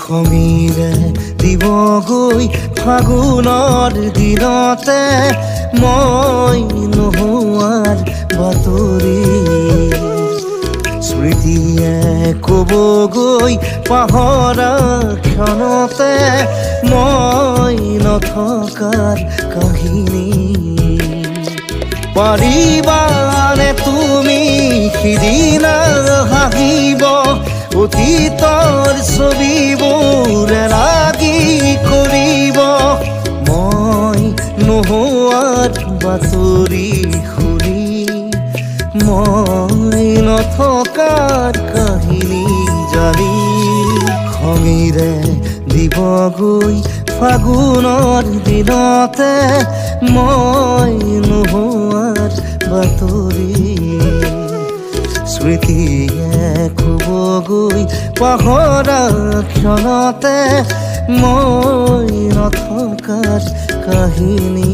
খঙিৰে দিবগৈ ফাগুনৰ দিনতে মই নোহোৱাৰ বাতৰি স্মৃতিয়ে ক'বগৈ পাহৰা ক্ষণতে মই নথকাৰ কাহিনী পাৰিবানে তুমি সিদিনা হাঁহিব অতীতৰ ছবিবোৰ লাগি কৰিব মই নোহোৱাৰ বাতৰি শুনি মই নথকাৰ কাহিনী জানি খঙিৰে দিবগৈ ফাগুনৰ দিনতে মই নোহোৱাৰ বাতৰি স্মৃতিয়ে ক'বগৈ পাহৰা ক্ষণতে মই নথকাৰ কাহিনী